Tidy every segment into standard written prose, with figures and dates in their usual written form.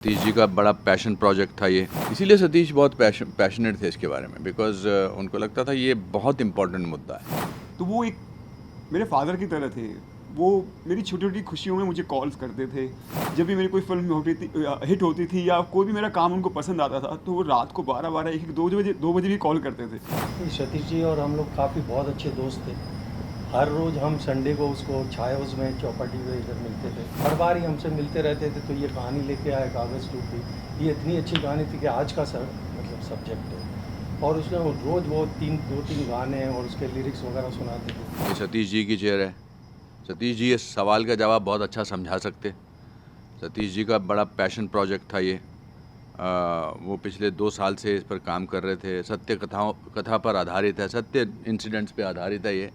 सतीश जी का बड़ा passion project था ये, इसीलिए सतीश बहुत पैशनेट थे इसके बारे में, बिकॉज उनको लगता था ये बहुत इम्पोर्टेंट मुद्दा है। तो वो एक मेरे फादर की तरह थे। वो मेरी छोटी छोटी खुशियों में मुझे कॉल्स करते थे। जब भी मेरी कोई फिल्म होती थी, हिट होती थी या कोई भी मेरा काम उनको पसंद आता था, तो वो रात को 12-12, 1-1, 2 बजे भी कॉल करते थे। सतीश जी और हम लोग काफ़ी बहुत अच्छे दोस्त थे। हर रोज़ हम संडे को उसको छाया उसमें चौपाटी पे इधर मिलते थे। हर बार ही हमसे मिलते रहते थे। तो ये कहानी लेके आए कागज़ टूटी। ये इतनी अच्छी कहानी थी कि आज का मतलब सब्जेक्ट है। और उसमें वो रोज़ वो 2-3 गाने और उसके लिरिक्स वगैरह सुनाते थे। ये सतीश जी की चेयर है। सतीश जी इस सवाल का जवाब बहुत अच्छा समझा सकते। सतीश जी का बड़ा पैशन प्रोजेक्ट था ये। वो पिछले 2 साल से इस पर काम कर रहे थे। सत्य कथा पर आधारित है, सत्य इंसिडेंट्स पे आधारित है ये।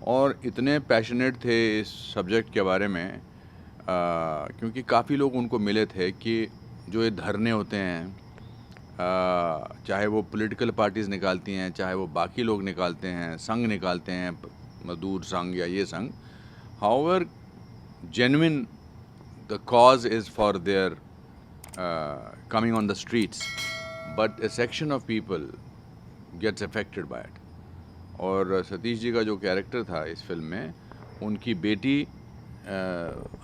और इतने पैशनेट थे इस सब्जेक्ट के बारे में, क्योंकि काफ़ी लोग उनको मिले थे कि जो ये धरने होते हैं, चाहे वो पॉलिटिकल पार्टीज़ निकालती हैं, चाहे वो बाकी लोग निकालते हैं, संघ निकालते हैं, मजदूर संघ या ये संघ, however genuine the cause is for their coming on the streets, but a section of people gets affected by it. और सतीश जी का जो कैरेक्टर था इस फिल्म में, उनकी बेटी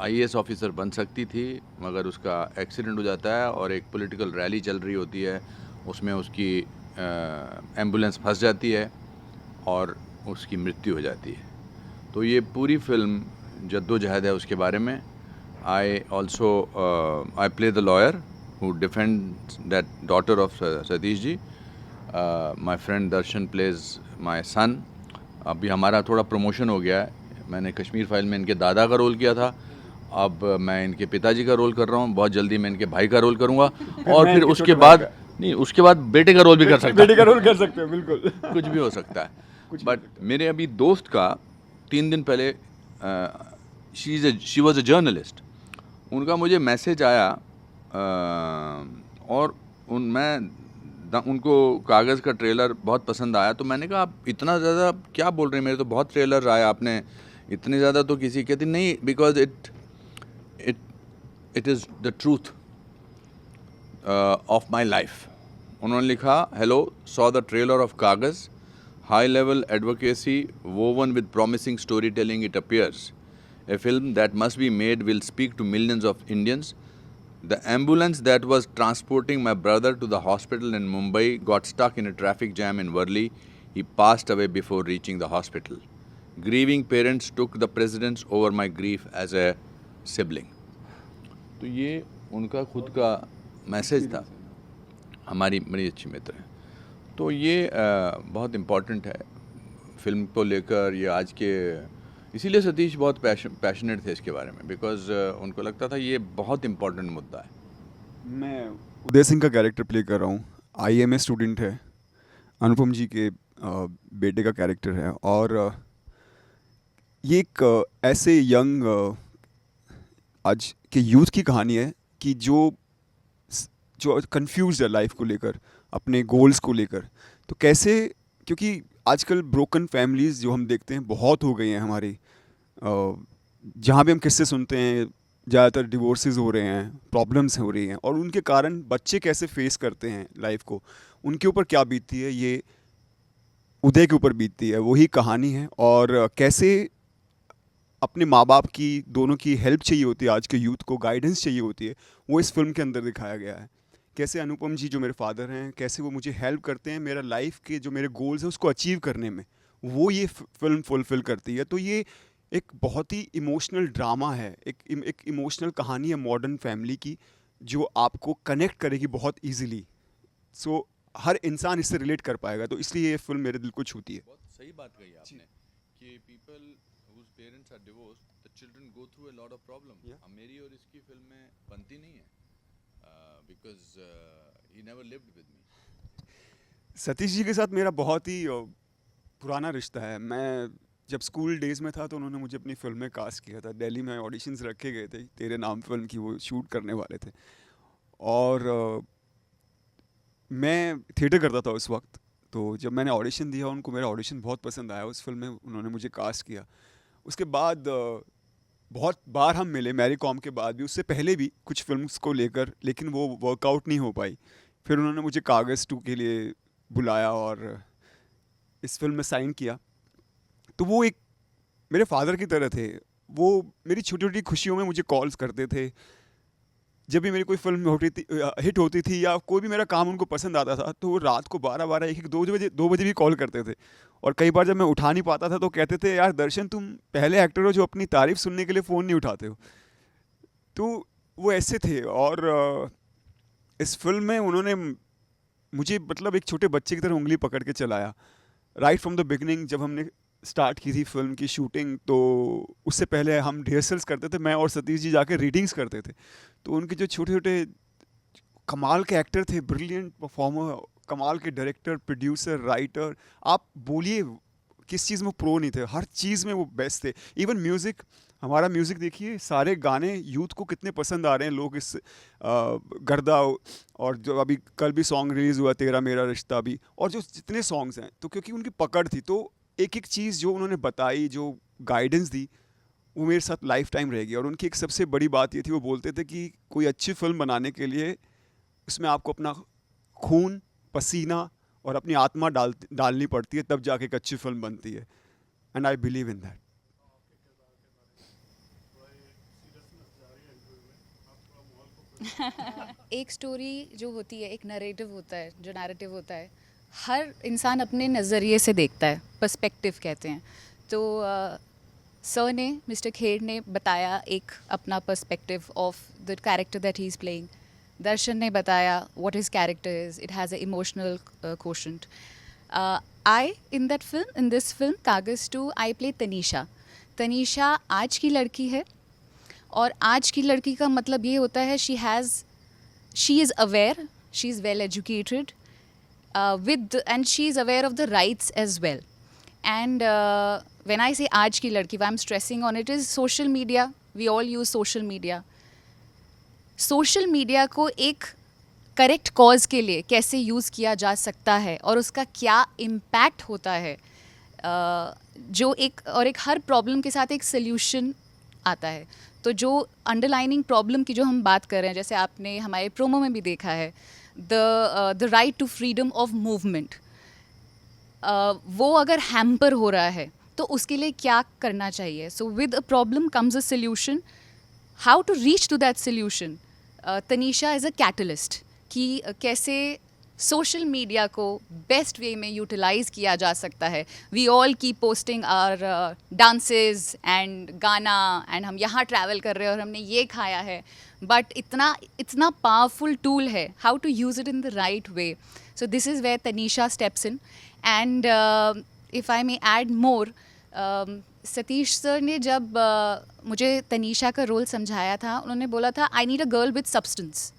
आईएएस ऑफिसर बन सकती थी, मगर उसका एक्सीडेंट हो जाता है और एक पॉलिटिकल रैली चल रही होती है, उसमें उसकी एम्बुलेंस फंस जाती है और उसकी मृत्यु हो जाती है। तो ये पूरी फिल्म जद्दोजहद है उसके बारे में। I also I play the lawyer who defends that daughter of Satish ji. My friend Darshan plays my son. अभी हमारा थोड़ा प्रमोशन हो गया है। मैंने कश्मीर फाइल में इनके दादा का रोल किया था, अब मैं इनके पिताजी का रोल कर रहा हूँ। बहुत जल्दी मैं इनके भाई का रोल करूँगा और मैं फिर इनके उसके छोटे भाई बाद का नहीं, उसके बाद बेटे का रोल भी कर सकता बेटे का हूँ। रोल कर सकते हो, बिल्कुल। कुछ भी हो सकता है। कुछ भी हो बट सकता है। मेरे अभी दोस्त का 3 दिन पहले, शी वॉज अ जर्नलिस्ट, उनका मुझे मैसेज आया, और उनको कागज़ का ट्रेलर बहुत पसंद आया। तो मैंने कहा, आप इतना ज़्यादा क्या बोल रहे हैं, मेरे तो बहुत ट्रेलर आए, आपने इतने ज़्यादा तो किसी कहती नहीं, because it it it is the truth of my life. उन्होंने लिखा, hello, saw the trailer of Kaagaz, high level advocacy woven with promising storytelling, it appears a film that must be made will speak to millions of Indians. The ambulance that was transporting my brother to the hospital in Mumbai got stuck in a traffic jam in Worli. He passed away before reaching the hospital. Grieving parents took the precedence over my grief as a sibling. तो ये उनका खुद का message था। हमारी बड़ी अच्छी मित्र हैं, तो ये बहुत इम्पॉर्टेंट है फिल्म को लेकर। ये आज के, इसीलिए सतीश बहुत पैशनेट थे इसके बारे में, बिकॉज उनको लगता था ये बहुत इम्पॉर्टेंट मुद्दा है। मैं उदय सिंह का कैरेक्टर प्ले कर रहा हूँ। आईएमए स्टूडेंट है, अनुपम जी के बेटे का कैरेक्टर है। और ये एक ऐसे यंग आज के यूथ की कहानी है कि जो कंफ्यूज है लाइफ को लेकर, अपने गोल्स को लेकर। तो कैसे, क्योंकि आजकल ब्रोकन फैमिलीज़ जो हम देखते हैं बहुत हो गई हैं हमारी, जहाँ भी हम किस्से सुनते हैं ज़्यादातर डिवोर्सेस हो रहे हैं, प्रॉब्लम्स हो रही हैं, और उनके कारण बच्चे कैसे फेस करते हैं लाइफ को, उनके ऊपर क्या बीतती है, ये उदय के ऊपर बीतती है, वही कहानी है। और कैसे अपने माँ बाप की, दोनों की हेल्प चाहिए होती है, आज के यूथ को गाइडेंस चाहिए होती है, वो इस फिल्म के अंदर दिखाया गया है। कैसे अनुपम जी जो मेरे फादर हैं, कैसे वो मुझे हेल्प करते हैं मेरा लाइफ के जो मेरे गोल्स हैं उसको अचीव करने में, वो ये फिल्म फुलफिल करती है। तो ये एक बहुत ही इमोशनल ड्रामा है, एक इमोशनल कहानी है मॉडर्न फैमिली की, जो आपको कनेक्ट करेगी बहुत ईजिली। सो हर इंसान इससे रिलेट कर पाएगा, तो इसलिए ये फिल्म मेरे दिल को छूती है। बहुत सही बात कही आपने कि people whose parents are divorced, the children go through a lot of problem. Yeah. अब मेरी और इसकी फिल्म में बनती नहीं है, because he never lived with me. Satish ji के साथ मेरा बहुत ही पुराना रिश्ता है। मैं जब स्कूल डेज़ में था तो उन्होंने मुझे अपनी फ़िल्म में कास्ट किया था। दिल्ली में ऑडिशंस रखे गए थे, तेरे नाम फ़िल्म की वो शूट करने वाले थे। और मैं थिएटर करता था उस वक्त। तो जब मैंने ऑडिशन दिया, उनको मेरा ऑडिशन बहुत पसंद आया, उस फिल्म में उन्होंने मुझे कास्ट किया। उसके बाद बहुत बार हम मिले मैरी कॉम के बाद भी, उससे पहले भी कुछ फिल्म्स को लेकर, लेकिन वो वर्कआउट नहीं हो पाई। फिर उन्होंने मुझे कागज़ 2 के लिए बुलाया और इस फिल्म में साइन किया। तो वो एक मेरे फादर की तरह थे। वो मेरी छोटी-छोटी खुशियों में मुझे कॉल्स करते थे। जब भी मेरी कोई फ़िल्म हिट होती थी या कोई भी मेरा काम उनको पसंद आता था, तो वो रात को 12-12, 1-1, 2 बजे भी कॉल करते थे। और कई बार जब मैं उठा नहीं पाता था तो कहते थे, "यार दर्शन, तुम पहले एक्टर हो जो अपनी तारीफ़ सुनने के लिए फ़ोन नहीं उठाते हो।" तो वो ऐसे थे। और इस फ़िल्म में उन्होंने मुझे मतलब एक छोटे बच्चे की तरह उँगली पकड़ के चलाया। राइट फ्रॉम द बिगिनिंग जब हमने स्टार्ट की थी फ़िल्म की शूटिंग, तो उससे पहले हम रिहर्सल्स करते थे, मैं और सतीश जी जाके रीडिंग्स करते थे। तो उनके जो छोटे-छोटे कमाल के एक्टर थे, ब्रिलियंट परफॉर्मर, कमाल के डायरेक्टर, प्रोड्यूसर, राइटर, आप बोलिए किस चीज़ में प्रो नहीं थे, हर चीज़ में वो बेस्ट थे। इवन म्यूज़िक, हमारा म्यूज़िक देखिए, सारे गाने यूथ को कितने पसंद आ रहे हैं। लोग इस गर्दा, और जो अभी कल भी सॉन्ग रिलीज़ हुआ तेरा मेरा रिश्ता भी, और जो जितने सॉन्ग्स हैं, तो क्योंकि उनकी पकड़ थी, तो एक-एक चीज़ जो उन्होंने बताई, जो गाइडेंस दी, वो मेरे साथ लाइफ टाइम रहेगी। और उनकी एक सबसे बड़ी बात ये थी, वो बोलते थे कि कोई अच्छी फ़िल्म बनाने के लिए उसमें आपको अपना खून, पसीना और अपनी आत्मा डालनी पड़ती है, तब जाके एक अच्छी फ़िल्म बनती है। And I believe in that. एक स्टोरी जो होती है, एक नरेटिव होता है, जो नैरेटिव होता है, हर इंसान अपने नज़रिए से देखता है, पर्सपेक्टिव कहते हैं। तो सर ने, मिस्टर खेर ने बताया एक अपना perspective of the character that he is playing. Darshan ने बताया what his character is, it has a emotional quotient. I in that film, in this film Kaagaz 2, I play Tanisha. Tanisha आज की लड़की है, और आज की लड़की का मतलब ये होता है she is aware, she is well educated and she is aware of the rights as well. And when I say आज की लड़की, what I'm stressing on it is social media. We all use social media. Social media को एक correct cause के लिए कैसे use किया जा सकता है और उसका क्या इम्पैक्ट होता है, जो एक हर प्रॉब्लम के साथ एक सल्यूशन आता है। तो जो अंडरलाइनिंग प्रॉब्लम की जो हम बात कर रहे हैं, जैसे आपने हमारे प्रोमो में भी देखा है, the right to freedom of movement, वो अगर हैम्पर हो रहा है तो उसके लिए क्या करना चाहिए। So with a problem comes a solution, how to reach to that solution. Tanisha is a catalyst कि कैसे सोशल मीडिया को बेस्ट वे में यूटिलाइज़ किया जा सकता है। We all keep posting our dances and गाना, एंड हम यहाँ ट्रैवल कर रहे हैं और हमने ये खाया है, बट इतना पावरफुल टूल है, how to use it in the right way. So this is where Tanisha steps in. And if I may add more, Satish sir ने जब मुझे तनीषा का रोल समझाया था, उन्होंने बोला था I need a girl with substance,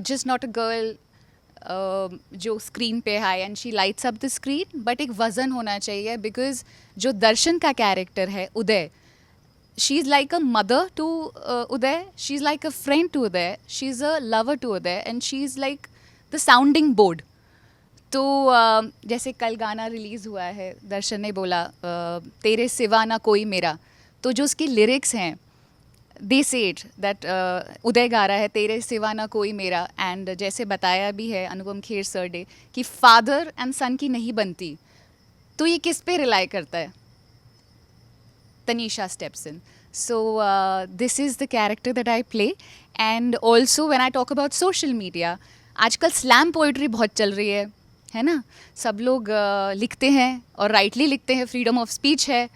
just not a girl जो स्क्रीन पे है and she lights up the screen, but एक वज़न होना चाहिए। बिकॉज जो दर्शन का कैरेक्टर है Uday, she is like a mother to Uday, she is like a friend to Uday, she is a lover to Uday, and she is like the sounding board. तो जैसे कल गाना रिलीज़ हुआ है, दर्शन ने बोला तेरे सिवा ना कोई मेरा, तो जो उसकी लिरिक्स हैं, दे सेड दैट उदय गा रहा है तेरे सिवा ना कोई मेरा, एंड जैसे बताया भी है अनुपम खेर सर ने कि फादर एंड सन की नहीं बनती, तो ये किस पे रिलाई करता है? Tanisha steps in. So this is the character that I play. And also when I talk about social media, आजकल स्लैम पोइट्री बहुत चल रही है ना? सब लोग लिखते हैं और राइटली लिखते हैं, फ्रीडम ऑफ स्पीच है।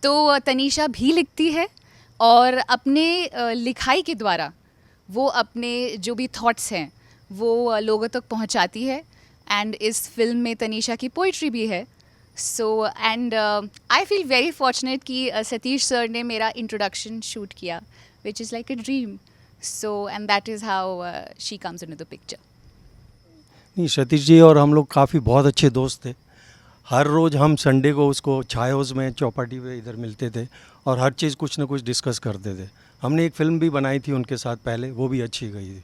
तो तनीषा भी लिखती है और अपने लिखाई के द्वारा वो अपने जो भी थॉट्स हैं वो लोगों तक पहुंचाती है। एंड इस फिल्म में तनीषा की पोइट्री भी है। So and I feel very fortunate कि सतीश सर ने मेरा इंट्रोडक्शन शूट किया, which is like a dream. So and that is how she comes into the picture. नहीं, सतीश जी और हम लोग काफ़ी बहुत अच्छे दोस्त थे। हर रोज़ हम संडे को उसको छाया हाउस में चौपाटी पे इधर मिलते थे और हर चीज़ कुछ ना कुछ डिस्कस करते थे। हमने एक फ़िल्म भी बनाई थी उनके साथ पहले, वो भी अच्छी गई थी।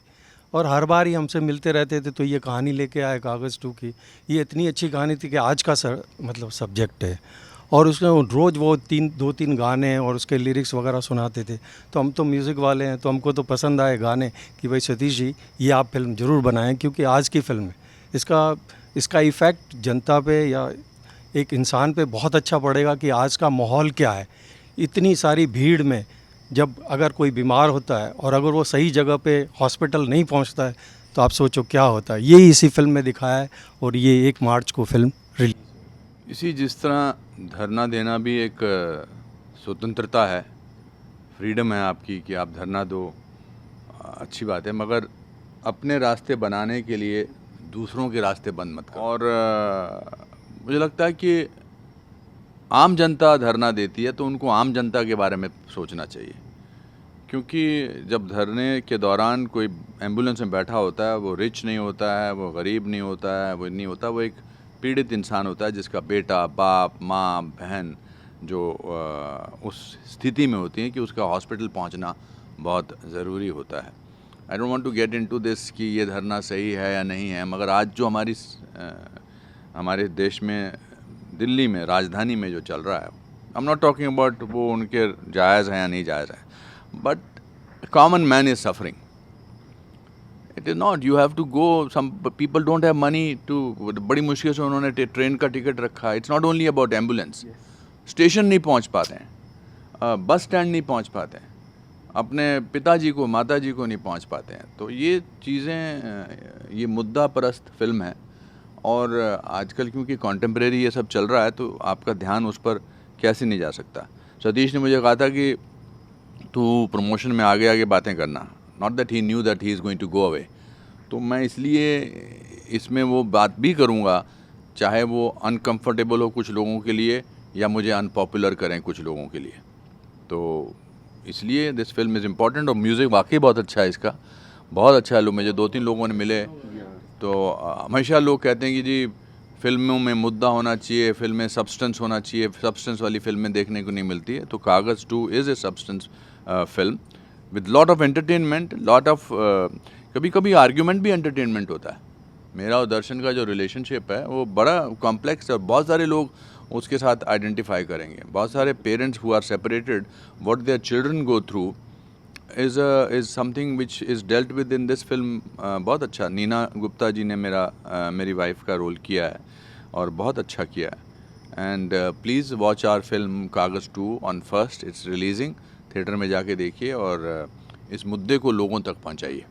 और हर बार ही हमसे मिलते रहते थे। तो ये कहानी लेके आए कागज़ 2 की, ये इतनी अच्छी कहानी थी कि आज का मतलब सब्जेक्ट है। और उसमें रोज़ वो 2-3 गाने और उसके लिरिक्स वगैरह सुनाते थे। तो हम तो म्यूज़िक वाले हैं, तो हमको तो पसंद आए गाने कि भाई सतीश जी ये आप फिल्म ज़रूर बनाएं, क्योंकि आज की फिल्म है, इसका इफ़ेक्ट जनता पे या एक इंसान पे बहुत अच्छा पड़ेगा कि आज का माहौल क्या है। इतनी सारी भीड़ में जब अगर कोई बीमार होता है और अगर वो सही जगह पे हॉस्पिटल नहीं पहुंचता है, तो आप सोचो क्या होता है। ये इसी फिल्म में दिखाया है और ये 1 मार्च को फिल्म रिलीज। इसी जिस तरह धरना देना भी एक स्वतंत्रता है, फ्रीडम है आपकी कि आप धरना दो, अच्छी बात है, मगर अपने रास्ते बनाने के लिए दूसरों के रास्ते बंद मत करो। और मुझे लगता है कि आम जनता धरना देती है तो उनको आम जनता के बारे में सोचना चाहिए, क्योंकि जब धरने के दौरान कोई एम्बुलेंस में बैठा होता है, वो रिच नहीं होता है, वो गरीब नहीं होता है, वो नहीं होता, वो एक पीड़ित इंसान होता है जिसका बेटा, बाप, माँ, बहन जो उस स्थिति में होती हैं कि उसका हॉस्पिटल पहुंचना बहुत ज़रूरी होता है। I don't want to get into this कि ये धरना सही है या नहीं है, मगर आज जो हमारे देश में, दिल्ली में, राजधानी में जो चल रहा है, I am not talking about वो उनके जायज़ हैं या नहीं जायज़ है, but common man is suffering. It is not, you have to go, some people don't have money to, बड़ी मुश्किल से उन्होंने ट्रेन का टिकट रखा है। It's not only about ambulance, station नहीं पहुंच पाते हैं, बस स्टैंड नहीं पहुंच पाते हैं, अपने पिताजी को, माताजी को नहीं पहुंच पाते हैं। तो ये चीज़ें, ये मुद्दा परस्त फिल्म है, और आजकल क्योंकि कॉन्टेम्प्रेरी ये सब चल रहा है तो आपका ध्यान उस पर कैसे नहीं जा सकता। सतीश ने मुझे कहा था कि तू प्रमोशन में आगे आगे बातें करना, not that he knew that he is going to go away. तो मैं इसलिए इसमें वो बात भी करूँगा, चाहे वो अनकंफर्टेबल हो कुछ लोगों के लिए या मुझे अनपॉपुलर करें कुछ लोगों के लिए। तो इसलिए दिस फिल्म इज़ इम्पॉर्टेंट, और म्यूज़िक वाकई बहुत अच्छा है इसका, बहुत अच्छा है। लोग, मुझे 2-3 लोगों ने मिले तो हमेशा लोग कहते हैं कि जी फिल्मों में मुद्दा होना चाहिए, फिल्म में सब्सटेंस होना चाहिए, सब्सटेंस वाली फिल्में देखने को नहीं मिलती है। तो कागज़ 2 is a substance film with lot of entertainment, lot of, कभी कभी आर्ग्यूमेंट भी एंटरटेनमेंट होता है। मेरा और दर्शन का जो रिलेशनशिप है वो बड़ा कॉम्प्लेक्स है, और बहुत सारे लोग उसके साथ आइडेंटिफाई करेंगे। बहुत सारे parents who are separated, what their children go through is something which is dealt with in this film. बहुत अच्छा, नीना गुप्ता जी ने मेरी वाइफ का रोल किया है और बहुत अच्छा किया है। And please watch our film Kaagaz 2 on 1st, it's releasing. Theatre में जाके देखिए और इस मुद्दे को लोगों तक पहुंचाइए।